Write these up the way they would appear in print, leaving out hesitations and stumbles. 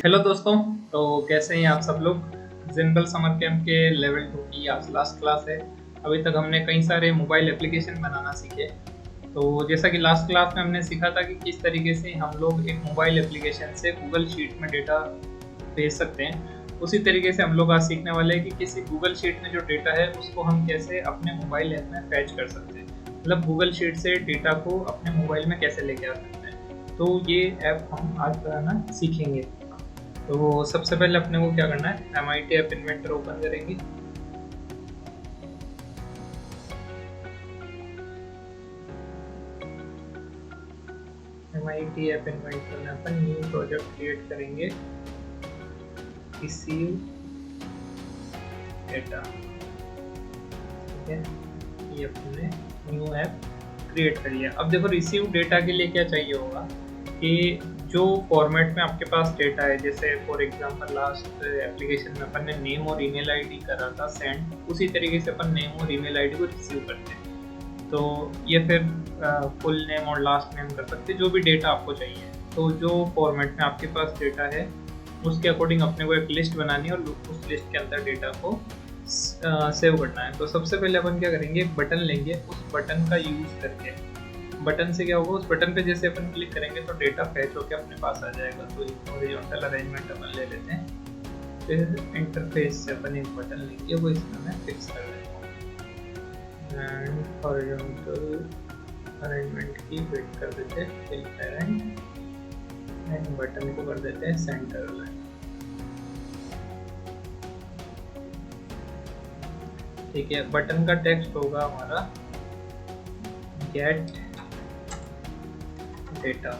Hello दोस्तों। तो कैसे हैं आप सब लोग। जिनबल समर कैंप के लेवल 2 की आज लास्ट क्लास है। अभी तक हमने कई सारे मोबाइल एप्लीकेशन बनाना सीखे। तो जैसा कि लास्ट क्लास में हमने सीखा था कि किस तरीके से हम लोग एक मोबाइल एप्लीकेशन से गूगल शीट में डेटा भेज सकते हैं, उसी तरीके से हम लोग आज सीखने वाले हैं कि किसी गूगल शीट में जो डेटा है उसको हम कैसे अपने मोबाइल ऐप में फैच कर सकते हैं। मतलब गूगल शीट से डेटा को अपने मोबाइल में कैसे लेके आ सकते हैं। तो ये ऐप हम आज बनाना सीखेंगे। तो सबसे पहले अपने को क्या करना है, MIT ऐप इन्वेंटर ओपन करेंगे। MIT ऐप इन्वेंटर में अपन न्यू प्रोजेक्ट क्रिएट करेंगे, रिसीव डेटा। ठीक है, ये अपने न्यू ऐप क्रिएट कर लिया। अब देखो रिसीव डेटा के लिए क्या चाहिए होगा कि जो फॉर्मेट में आपके पास डेटा है, जैसे फॉर एग्जांपल लास्ट एप्लीकेशन में अपन ने नेम और ईमेल आईडी करा था सेंड, उसी तरीके से अपन नेम और ईमेल आईडी को रिसीव करते हैं। तो ये फिर फुल नेम और लास्ट नेम कर सकते हैं, जो भी डेटा आपको चाहिए। तो जो फॉर्मेट में आपके पास डेटा है उसके अकॉर्डिंग अपने को एक लिस्ट बनानी है और उस लिस्ट के अंदर डेटा को सेव करना है। तो सबसे पहले अपन क्या करेंगे, एक बटन लेंगे, उस बटन का यूज़ करके बटन से क्या होगा, उस बटन पे जैसे अपन क्लिक करेंगे तो डेटा फैच होकर अपने पास आ जाएगा। तो हॉरिजॉन्टल अरेंजमेंट अपन ले लेते हैं। फिर इंटरफेस से अपन एक बटन लेंगे, वो इसमें मैं फिक्स कर देता हूँ एंड हॉरिजॉन्टल अरेंजमेंट की फिट कर देते हैं, फिल पेरेंट एंड बटन को कर देते हैं सेंटर लाइन। ठीक है, बटन का टेक्स्ट होगा हमारा गेट डेटा।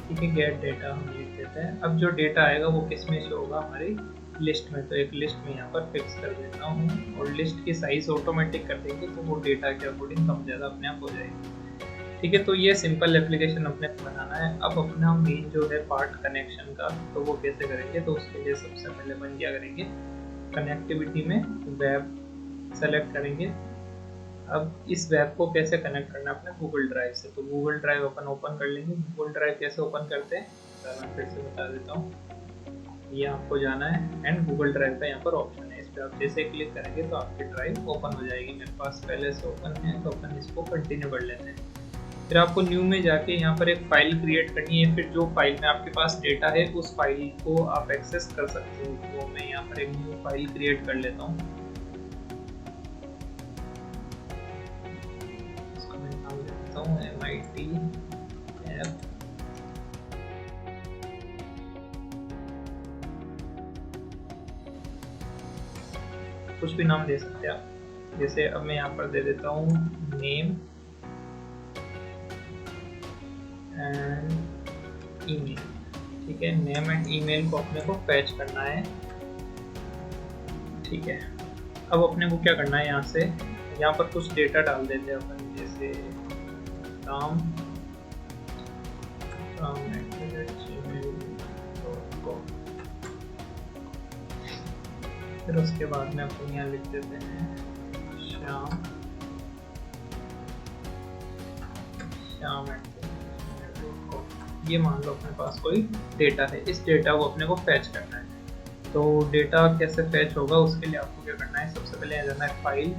ठीक है, गेट डेटा हम लिख देते हैं। अब जो डेटा आएगा वो किस में शो होगा, हमारी लिस्ट में। तो एक लिस्ट में यहाँ पर फिक्स कर देता हूँ और लिस्ट की साइज ऑटोमेटिक कर देंगे तो वो डेटा के अकॉर्डिंग कम ज़्यादा अपने आप हो जाएगी। ठीक है, तो ये सिंपल एप्लीकेशन अपने बनाना है। अब अपना मेन जो है पार्ट कनेक्शन का, तो वो कैसे करेंगे। तो उसके लिए सबसे पहले अपन क्या करेंगे, कनेक्टिविटी में वेब सेलेक्ट करेंगे। अब इस वेब को कैसे कनेक्ट करना है अपने गूगल ड्राइव से। तो गूगल ड्राइव अपन ओपन कर लेंगे। गूगल ड्राइव कैसे ओपन करते हैं मैं फिर से बता देता हूँ। ये आपको जाना है एंड गूगल ड्राइव का यहाँ पर ऑप्शन है, इस पर आप जैसे क्लिक करेंगे तो आपकी ड्राइव ओपन हो जाएगी। मेरे पास पहले से ओपन है तो अपन इसको कंटिन्यू कर लेते हैं। फिर आपको न्यू में जाके यहाँ पर एक फाइल क्रिएट करनी है। फिर जो फाइल में आपके पास डेटा है उस फाइल को आप एक्सेस कर सकते हो। तो मैं यहाँ पर एक न्यू फाइल क्रिएट कर लेता हूँ। MIT ऐप कुछ भी नाम दे सकते हैं आप। जैसे अब मैं यहाँ पर दे देता हूँ नेम एंड ईमेल। ठीक है, नेम एंड ईमेल को अपने को फैच करना है। ठीक है, अब अपने को क्या करना है, यहाँ से यहाँ पर कुछ डेटा डाल देते हैं अपन, जैसे नाम फिर उसके बाद में अपन यहाँ लिख देते हैं श्याम ये मान लो अपने पास कोई डेटा है। इस डेटा को अपने को फैच करना है। तो डेटा कैसे फैच होगा उसके लिए आपको क्या करना है, सबसे पहले यहाँ जाना है फाइल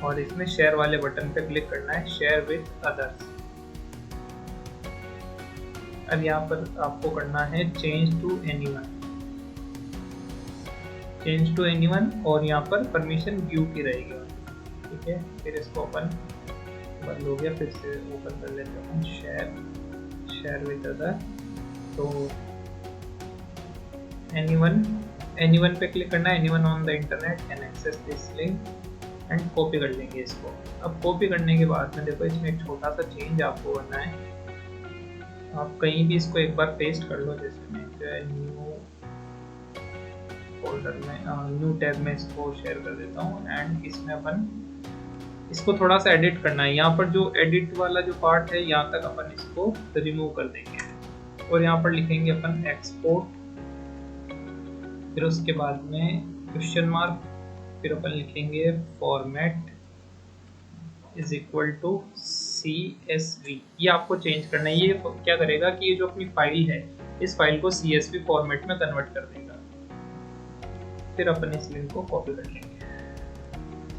और इसमें शेयर वाले बटन पे क्लिक करना है, शेयर विथ अदर्स। अब यहाँ पर आपको करना है change to anyone, change to anyone और यहाँ पर परमिशन गिव की रहेगी। ठीक है, फिर इसको ओपन बंद हो गया, फिर से ओपन कर लेते हैं शेयर विद अदर। तो एनीवन पे क्लिक करना है, anyone on the internet can access this link and copy कर लेंगे इसको। अब कॉपी करने के बाद में देखो इसमें एक छोटा सा चेंज आपको करना है। आप कहीं भी इसको एक बार पेस्ट कर लो, जैसे मैं न्यू फोल्डर में न्यू टैब में इसको शेयर कर देता हूँ एंड इसमें अपन इसको थोड़ा सा एडिट करना है। यहाँ पर जो एडिट वाला जो पार्ट है यहाँ तक अपन इसको रिमूव कर देंगे और यहाँ पर लिखेंगे अपन एक्सपोर्ट, फिर उसके बाद में क्वेश्चन मार्क, फिर अपन लिखेंगे format is equal to CSV। ये आपको चेंज करना है। ये क्या करेगा कि ये जो अपनी फाइल है इस फाइल को CSV फॉर्मेट में कन्वर्ट कर देगा। फिर अपन इस लिंक को कॉपी कर लेंगे,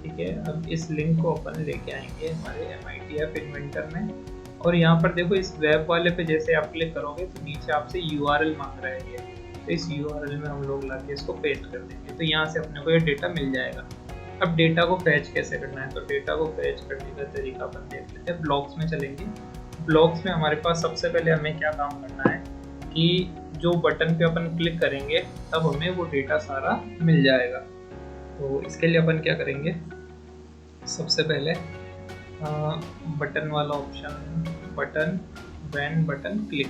ठीक है। अब इस लिंक को अपन लेके आएंगे हमारे MITF इन्वेंटर में, और यहाँ पर देखो इस वेब वाले पे जैसे आप क्लिक करोगे तो नीचे आपसे URL मांग रहा है ये, तो इस URL में हम लोग लाके इसको पेस्ट कर देंगे, तो यहाँ से अपने को ये डेटा मिल जाएगा। अब डेटा को फैच कैसे करना है, तो डेटा को फैच करने का तरीका अपन देख लेते हैं। ब्लॉक्स में चलेंगे। ब्लॉक्स में हमारे पास सबसे पहले हमें क्या काम करना है कि जो बटन पे अपन क्लिक करेंगे तब हमें वो डेटा सारा मिल जाएगा। तो इसके लिए अपन क्या करेंगे, सबसे पहले बटन वाला option, button when button click,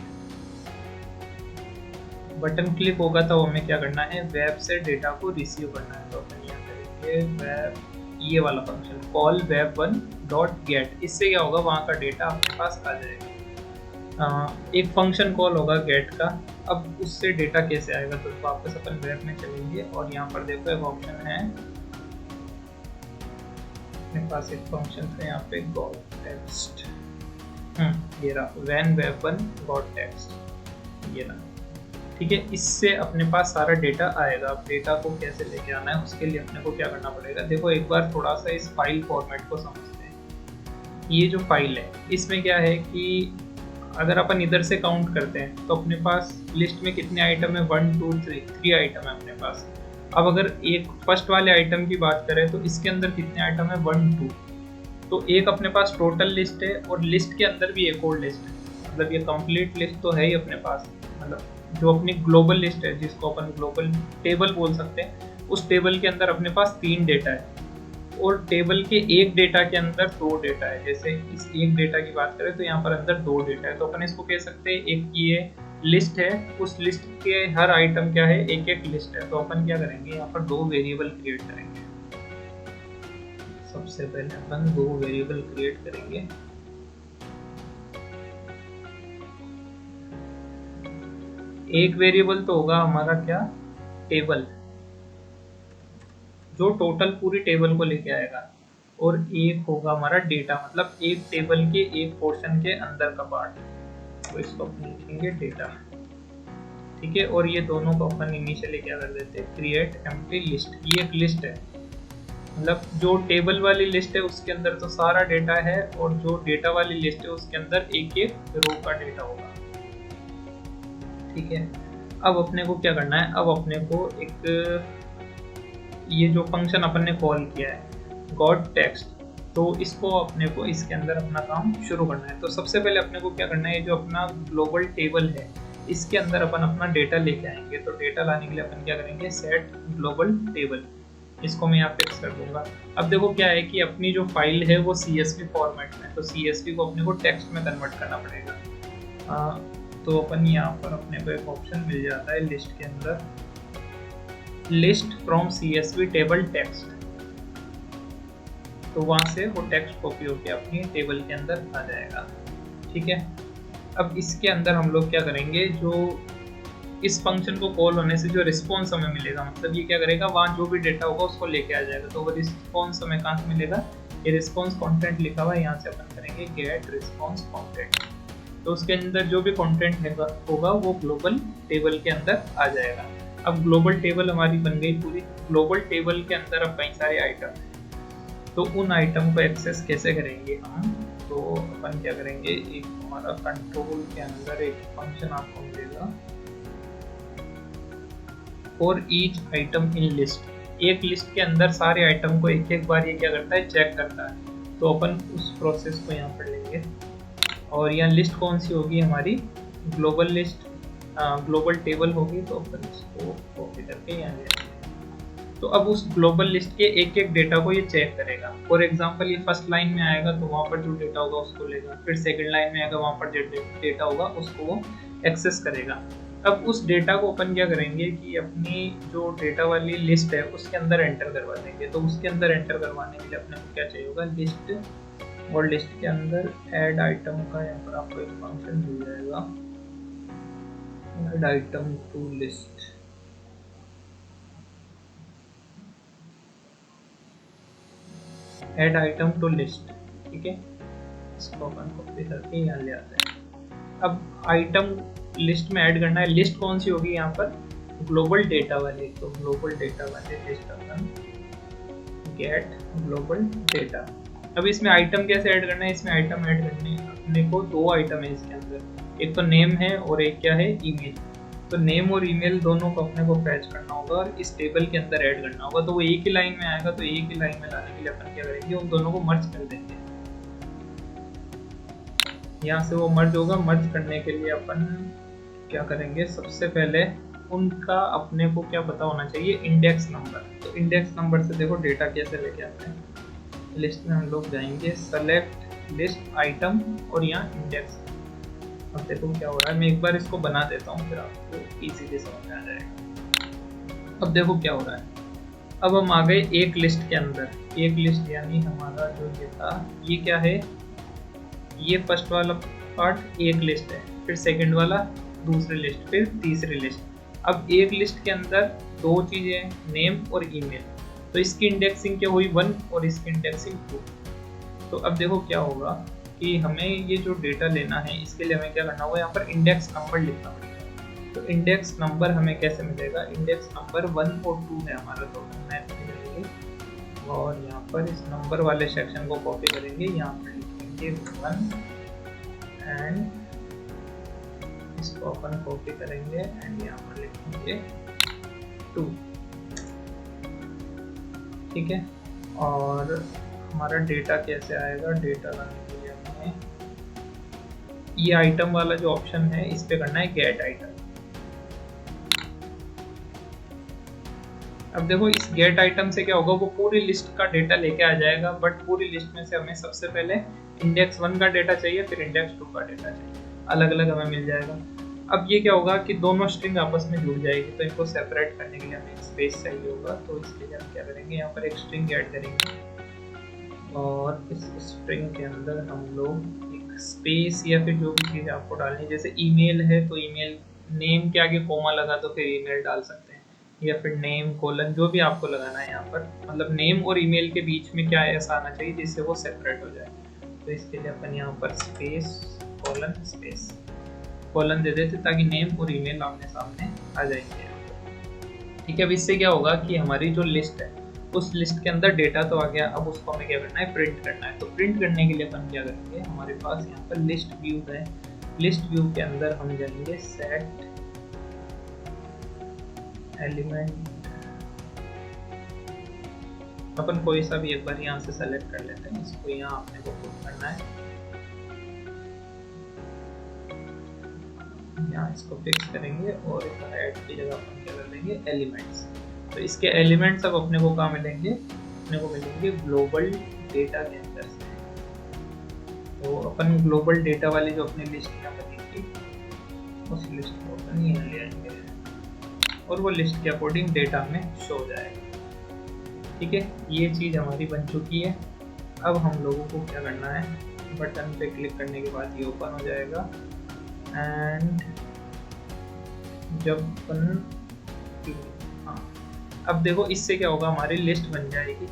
button click होगा तो हमें क्या करना है, वेब से डेटा को रिसीव करना है। तो अपन यहाँ करेंगे वेब, ये वाला फंक्शन कॉल web1.get, इससे क्या होगा, वहाँ का डेटा आपके पास आ जाएगा। एक फंक्शन कॉल होगा गेट का। अब उससे डेटा कैसे आएगा, तो वापस अपन वेब में चलेंगे और यहाँ पर देखो एक ऑप्शन है, मेरे पास एक फंक्शन है यहाँ पे got text, ये रहा when web1 got text, ये रहा, ठीक है। इससे अपने पास सारा डेटा आएगा। अब डेटा को कैसे लेके आना है उसके लिए अपने को क्या करना पड़ेगा, देखो एक बार थोड़ा सा इस फाइल फॉर्मेट को समझते हैं। ये जो फाइल है इसमें क्या है कि अगर अपन इधर से काउंट करते हैं तो अपने पास लिस्ट में कितने आइटम है, 1 2 3 आइटम है अपने पास। अब अगर एक फर्स्ट वाले आइटम की बात करें तो इसके अंदर कितने आइटम है, 1 2, तो एक अपने पास टोटल लिस्ट है और लिस्ट के अंदर भी एक और लिस्ट है। मतलब ये कंप्लीट लिस्ट तो है ही अपने पास, मतलब जो अपनी ग्लोबल लिस्ट है जिसको अपन ग्लोबल टेबल बोल सकते हैं, उस टेबल के अंदर अपने पास 3 डेटा है और टेबल के एक डेटा के अंदर 2 डेटा है। जैसे इस एक डेटा की बात करें तो यहाँ पर अंदर 2 डेटा है, तो अपन इसको कह सकते हैं एक ये लिस्ट है, उस लिस्ट के हर आइटम क्या है, एक एक लिस्ट है। तो अपन क्या करेंगे, यहाँ पर 2 वेरिएबल क्रिएट करेंगे। सबसे पहले अपन 2 वेरिएबल क्रिएट करेंगे। एक वेरिएबल तो होगा हमारा क्या, टेबल, जो टोटल पूरी टेबल को लेके आएगा, और एक होगा हमारा डेटा, मतलब एक टेबल के एक पोर्शन के अंदर का पार्ट, तो इसको अपन लिखेंगे डेटा, ठीक है। और ये दोनों को अपन इनिशियली क्या कर देते हैं, क्रिएट एम्प्टी लिस्ट। ये एक लिस्ट है, मतलब जो टेबल वाली लिस्ट है उसके अंदर तो सारा डेटा है, और जो डेटा वाली लिस्ट है उसके अंदर एक एक रो का डेटा होगा, ठीक है। अब अपने को क्या करना है, अब अपने को एक ये जो फंक्शन अपन ने कॉल किया है गॉट टेक्स्ट, तो इसको अपने को इसके अंदर अपना काम शुरू करना है। तो सबसे पहले अपने को क्या करना है, जो अपना ग्लोबल टेबल है इसके अंदर अपन अपना डेटा लेके आएंगे। तो डेटा लाने के लिए अपन क्या करेंगे, सेट ग्लोबल टेबल, इसको मैं यहाँ फिक्स कर दूंगा। अब देखो क्या है कि अपनी जो फाइल है वो CSV फॉर्मेट में, तो CSV को अपने को टेक्स्ट में कन्वर्ट करना पड़ेगा। तो अपन यहाँ पर अपने को एक ऑप्शन मिल जाता है लिस्ट के अंदर, list from CSV table text, तो वहां से वो टेक्स्ट कॉपी होकर अपनी टेबल के अंदर आ जाएगा, ठीक है। अब इसके अंदर हम लोग क्या करेंगे, जो इस फंक्शन को कॉल होने से जो रिस्पॉन्स हमें मिलेगा, मतलब ये क्या करेगा, वहाँ जो भी डेटा होगा उसको लेके आ जाएगा। तो वो रिस्पॉन्स हमें कहाँ से मिलेगा, ये रिस्पॉन्स कंटेंट लिखा हुआ है, यहाँ से अपन करेंगे गेट रिस्पॉन्स कंटेंट, तो उसके अंदर जो भी कंटेंट होगा वो ग्लोबल टेबल के अंदर आ जाएगा। अब ग्लोबल टेबल हमारी बन गई पूरी। ग्लोबल टेबल के अंदर अब कई सारे आइटम हैं, तो उन आइटम को एक्सेस कैसे करेंगे हम, तो अपन क्या करेंगे, एक हमारा कंट्रोल के अंदर एक फंक्शन आपको मिलेगा for each item in list. एक लिस्ट के अंदर सारे आइटम को एक एक बार ये क्या करता है, चेक करता है। तो अपन उस प्रोसेस को यहाँ पर लेंगे, और यहाँ लिस्ट कौन सी होगी, हमारी ग्लोबल लिस्ट, ग्लोबल टेबल होगी। तो अपन इसको कॉपी करके यहाँ ले, तो अब उस ग्लोबल लिस्ट के एक एक डेटा को ये चेक करेगा। फॉर एग्जांपल ये फर्स्ट लाइन में आएगा तो वहाँ पर जो डेटा होगा उसको लेगा, फिर सेकंड लाइन में आएगा, वहाँ पर जो डेटा होगा उसको वो एक्सेस करेगा। अब उस डेटा को अपन क्या करेंगे कि अपनी जो डेटा वाली लिस्ट है उसके अंदर एंटर करवा देंगे। तो उसके अंदर एंटर करवाने के लिए अपने को क्या चाहिए होगा, लिस्ट, और लिस्ट के अंदर ऐड आइटम का यहाँ पर आपको एक फंक्शन मिल जाएगा, add item to list. Add item to list, ठीक है। इसको अपन कॉपी करके यहाँ ले आते हैं। अब आइटम लिस्ट में ऐड करना है। लिस्ट कौन सी होगी यहाँ पर, ग्लोबल डेटा वाली। तो ग्लोबल डेटा वाले लिस्ट अपन गेट ग्लोबल डेटा। अब इसमें आइटम कैसे ऐड करना है, इसमें आइटम ऐड करने अपने को 2 आइटम है इसके अंदर, एक तो नेम है और एक क्या है, ईमेल। तो नेम और ईमेल दोनों को अपने को फैच करना होगा और इस टेबल के अंदर ऐड करना होगा। तो वो एक ही लाइन में आएगा, तो एक ही लाइन में लाने के लिए अपन क्या करेंगे, उन दोनों को मर्ज कर देंगे। यहाँ से वो मर्ज होगा। मर्ज करने के लिए अपन क्या करेंगे, सबसे पहले उनका अपने को क्या पता होना चाहिए, इंडेक्स नंबर। तो इंडेक्स नंबर से देखो डेटा कैसे लेके आते हैं। लिस्ट में हम लोग जाएंगे, सेलेक्ट लिस्ट आइटम और यहाँ इंडेक्स। अब देखो क्या हो रहा है, मैं एक बार इसको बना देता हूँ फिर आपको इजीली समझ में आ जाएगा। अब देखो क्या हो रहा है, अब हम आ गए एक लिस्ट के अंदर। एक लिस्ट यानी हमारा जो ये था, ये क्या है, ये फर्स्ट वाला पार्ट एक लिस्ट है, फिर सेकंड वाला दूसरी लिस्ट, फिर तीसरी लिस्ट। अब एक लिस्ट के अंदर 2 चीजें, नेम और ईमेल। तो इसकी इंडेक्सिंग क्या हुई, 1 और इसकी इंडेक्सिंग 2। तो अब देखो क्या होगा कि हमें ये जो डेटा लेना है, इसके लिए हमें क्या करना होगा, यहाँ पर इंडेक्स नंबर लिखना पड़ेगा। तो इंडेक्स नंबर हमें कैसे मिलेगा, इंडेक्स नंबर 1 और 2 है हमारा, तो हम मैथ में जाएंगे और यहाँ पर इस नंबर वाले सेक्शन को कॉपी करेंगे, यहाँ पर लिखेंगे 1 एंड इसको अपन कॉपी करेंगे एंड यहाँ पर लिखेंगे 2। ठीक है, और हमारा डेटा कैसे आएगा, डेटा लाने के लिए हमें ये आइटम वाला जो ऑप्शन है इस पे करना है गेट आइटम। अब देखो इस गेट आइटम से क्या होगा, वो पूरी लिस्ट का डेटा लेके आ जाएगा, बट पूरी लिस्ट में से हमें सबसे पहले इंडेक्स 1 का डेटा चाहिए, फिर इंडेक्स 2 का डेटा चाहिए, अलग अलग हमें मिल जाएगा। अब ये क्या होगा कि दोनों स्ट्रिंग आपस में जुड़ जाएगी, तो इनको सेपरेट करने के लिए हमें स्पेस चाहिए होगा। तो इसके लिए हम क्या करेंगे, यहाँ पर एक स्ट्रिंग ऐड करेंगे और इस स्ट्रिंग के अंदर हम लोग एक स्पेस या फिर जो भी चीज़ आपको डालनी है, जैसे ईमेल है तो ईमेल नेम के आगे कोमा लगा तो फिर ईमेल डाल सकते हैं, या फिर नेम कोलन जो भी आपको लगाना है यहाँ पर, मतलब नेम और ईमेल के बीच में क्या ऐसा आना चाहिए जिससे वो सेपरेट हो जाए। तो इसके लिए अपन यहाँ पर स्पेस कोलन स्पेस कॉलन दे देते ताकि नेम और ईमेल आमने सामने आ जाएंगे। ठीक है, अब इससे क्या होगा कि हमारी जो लिस्ट है उस लिस्ट के अंदर डेटा तो आ गया, अब उसको हमें क्या करना है, प्रिंट करना है। तो प्रिंट करने के लिए अपन क्या करेंगे, हमारे पास यहाँ पर लिस्ट व्यू है, लिस्ट व्यू के अंदर हम जाएंगे सेट एलिमेंट, अपन कोई सा भी एक बार यहाँ से सेलेक्ट कर लेते हैं, इसको यहाँ अपने को पुट करना है, यहाँ इसको फिक्स करेंगे और ऐड की जगह अपन क्या कर लेंगे, एलिमेंट्स। तो इसके एलिमेंट्स अब अपने को कहाँ मिलेंगे, अपने को मिलेंगे ग्लोबल डेटा के अंदर से। तो अपन ग्लोबल डेटा वाली जो अपनी लिस्ट यहाँ पर थी उस लिस्ट को अपन यहाँ ले आएंगे और वो लिस्ट के अकॉर्डिंग डेटा में शो हो जाएगा। ठीक है, ये चीज़ हमारी बन चुकी है। अब हम लोगों को क्या करना है, बटन पे क्लिक करने के बाद ये ओपन हो जाएगा एंड जब अपन, हाँ अब देखो इससे क्या होगा, हमारी लिस्ट बन जाएगी।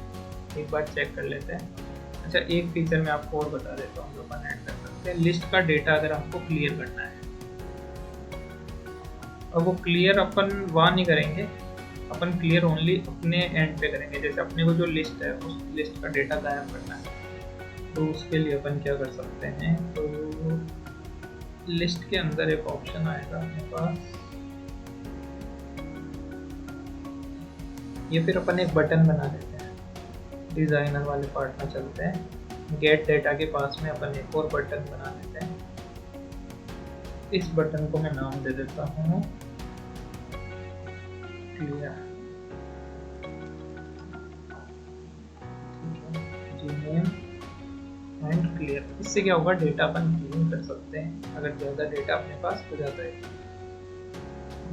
एक बार चेक कर लेते हैं। अच्छा, एक फीचर मैं आपको और बता देता हूँ, अपन ऐड कर सकते हैं, लिस्ट का डेटा अगर आपको क्लियर करना है, और वो क्लियर अपन वहाँ नहीं करेंगे, अपन क्लियर ओनली अपने एंड पे करेंगे। जैसे अपने को जो लिस्ट है उस लिस्ट का डेटा गायब करना है, तो उसके लिए अपन क्या कर सकते हैं, तो लिस्ट के अंदर एक ऑप्शन आएगा अपने पास, ये फिर अपन एक बटन बना देते हैं, डिजाइनर वाले पार्ट में चलते हैं, गेट डेटा के पास में अपन एक और बटन बना देते हैं। इस बटन को मैं नाम दे देता हूँ क्लियर, जीनेम एंड क्लियर। इससे क्या होगा, डेटा अपन क्लीन कर सकते हैं अगर ज़्यादा डेटा अपने पास हो जाता है।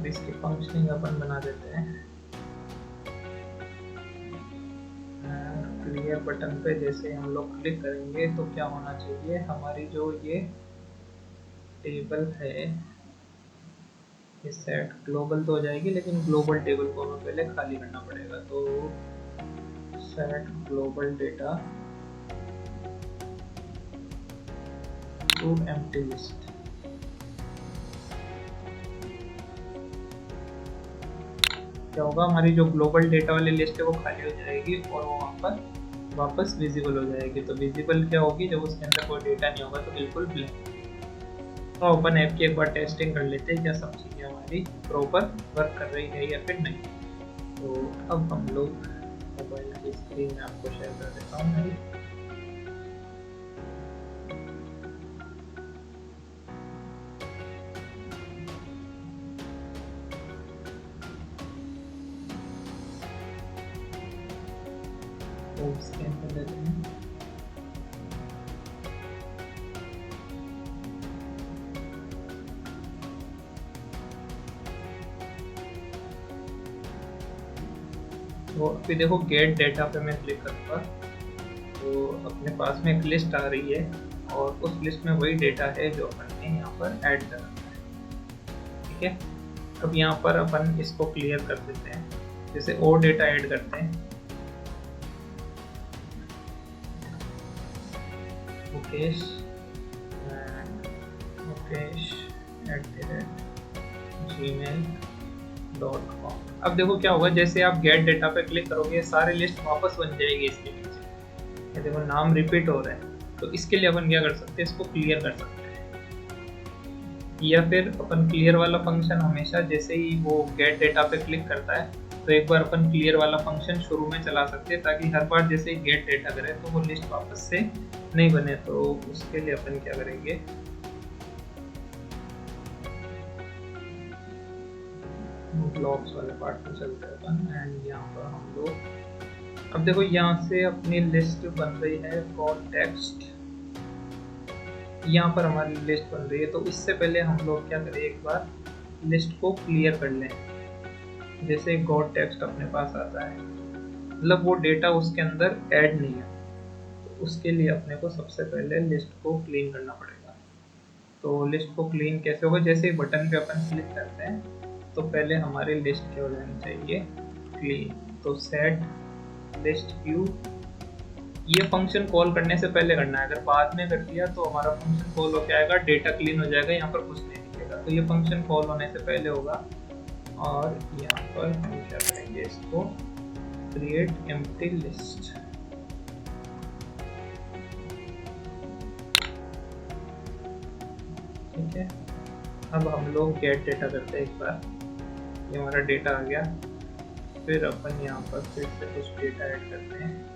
इसकी फंक्शनिंग अपन बना देते हैं, क्लियर बटन पे जैसे हम लोग क्लिक करेंगे तो क्या होना चाहिए, हमारी जो ये टेबल है ये सेट ग्लोबल तो हो जाएगी, लेकिन ग्लोबल टेबल को हमें पहले खाली करना पड़ेगा। तो set global data to empty list, क्या होगा, हमारी जो ग्लोबल डेटा वाली लिस्ट है वो खाली हो जाएगी और वो वहाँ पर वापस विजिबल हो जाएगी। तो विजिबल क्या होगी, जब उसके अंदर कोई डेटा नहीं होगा तो बिल्कुल ब्लैंक। तो ओपन ऐप की एक बार टेस्टिंग कर लेते हैं क्या सब चीज़ें हमारी प्रॉपर वर्क कर रही है या फिर नहीं। तो अब हम लोग मोबाइल की स्क्रीन में आपको शेयर कर देता हूँ मेरी। तो स्कैन कर लेते हैं। तो अभी देखो गेट डेटा पे मैं क्लिक करूँगा तो अपने पास में एक लिस्ट आ रही है और उस लिस्ट में वही डेटा है जो अपन ने यहाँ पर ऐड करना है। ठीक है, अब यहाँ पर अपन इसको क्लियर कर देते हैं, जैसे और डेटा ऐड करते हैं। मुकेश @gmail.com। अब देखो क्या होगा, जैसे आप गेट डेटा पे क्लिक करोगे सारी लिस्ट वापस बन जाएगी इसके नीचे। देखो नाम रिपीट हो रहा है, तो इसके लिए अपन क्या कर सकते हैं, इसको क्लियर कर सकते हैं। या फिर अपन क्लियर वाला फंक्शन हमेशा जैसे ही वो गेट डेटा पे क्लिक करता है तो एक बार अपन क्लियर वाला फंक्शन शुरू में चला सकते हैं, ताकि हर बार जैसे ही गेट डेटा करे तो वो लिस्ट वापस से नहीं बने। तो उसके लिए अपन क्या करेंगे, ब्लॉक्स वाले पार्ट में चलते हैं अपन। एंड यहाँ पर हम लोग अब देखो यहाँ से अपनी लिस्ट बन रही है फॉर टेक्स्ट, यहाँ पर हमारी लिस्ट बन रही है। तो इससे पहले हम लोग क्या करें, एक बार लिस्ट को क्लियर कर लें। जैसे गॉट टेक्स्ट अपने पास आता है, मतलब वो डेटा उसके अंदर ऐड नहीं है, तो उसके लिए अपने को सबसे पहले लिस्ट को क्लीन करना पड़ेगा। तो लिस्ट को क्लीन कैसे होगा, जैसे ही बटन पे अपन क्लिक करते हैं तो पहले हमारी लिस्ट क्या हो जानी चाहिए, क्लीन। तो सेट लिस्ट व्यू, ये फंक्शन कॉल करने से पहले करना है। अगर बाद में कर दिया तो हमारा फंक्शन कॉल होकर आएगा, डेटा क्लीन हो जाएगा, यहाँ पर कुछ नहीं दिखेगा। तो ये फंक्शन कॉल होने से पहले होगा। और यहाँ पर हम क्या करेंगे, इसको क्रिएट एम्प्टी लिस्ट। ठीक है, अब हम लोग गेट डेटा करते हैं एक बार। ये हमारा डेटा आ गया, फिर अपन यहाँ पर फिर से कुछ डेटा ऐड करते हैं।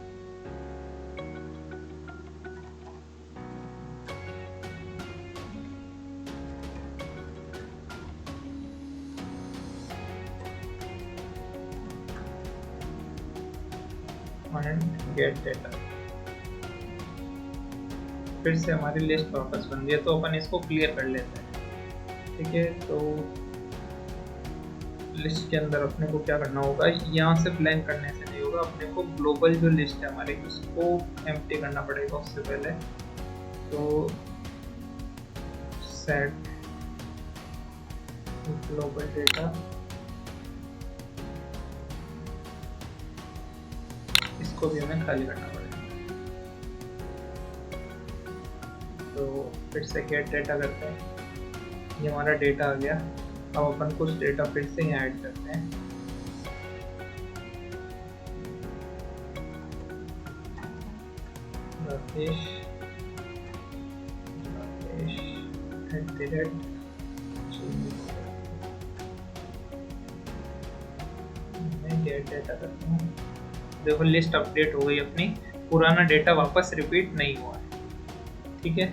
गेट डेटा, फिर से हमारी लिस्ट वापस बन गई है। तो अपन इसको क्लियर कर लेते हैं। ठीक है, तो लिस्ट के अंदर अपने को क्या करना होगा, यहाँ से ब्लैंक करने से नहीं होगा, अपने को ग्लोबल जो लिस्ट है हमारी उसको एम्प्टी करना पड़ेगा उससे पहले। तो सेट ग्लोबल डेटा, इसको भी हमें खाली करना पड़ेगा। तो फिर से गेट डेटा करते हैं, ये हमारा डेटा आ गया। अब अपन कुछ डेटा फिर से यहाँ ऐड करते हैं। राकेश मैं गेट डेटा करता हूँ। देखो लिस्ट अपडेट हो गई अपनी, पुराना डेटा वापस रिपीट नहीं हुआ है। ठीक है,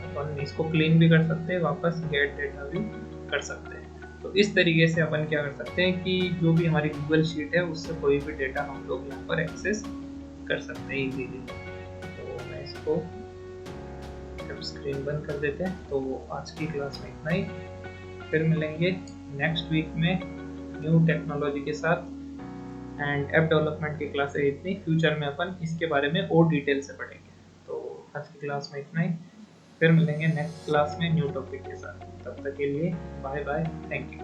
अपन इसको क्लीन भी कर सकते हैं, वापस गेट डेटा भी कर सकते हैं। तो इस तरीके से अपन क्या कर सकते हैं कि जो भी हमारी गूगल शीट है उससे कोई भी डेटा हम लोग यहाँ पर एक्सेस कर सकते हैं इजीली। तो मैं इसको जब स्क्रीन बंद कर देते हैं। तो आज की क्लास में इतना ही, फिर मिलेंगे नेक्स्ट वीक में न्यू टेक्नोलॉजी के साथ। एंड ऐप डेवलपमेंट की क्लास है इतनी, फ्यूचर में अपन इसके बारे में और डिटेल से पढ़ेंगे। तो आज की क्लास में इतना ही, फिर मिलेंगे नेक्स्ट क्लास में न्यू टॉपिक के साथ। तब तक के लिए बाय बाय, थैंक यू।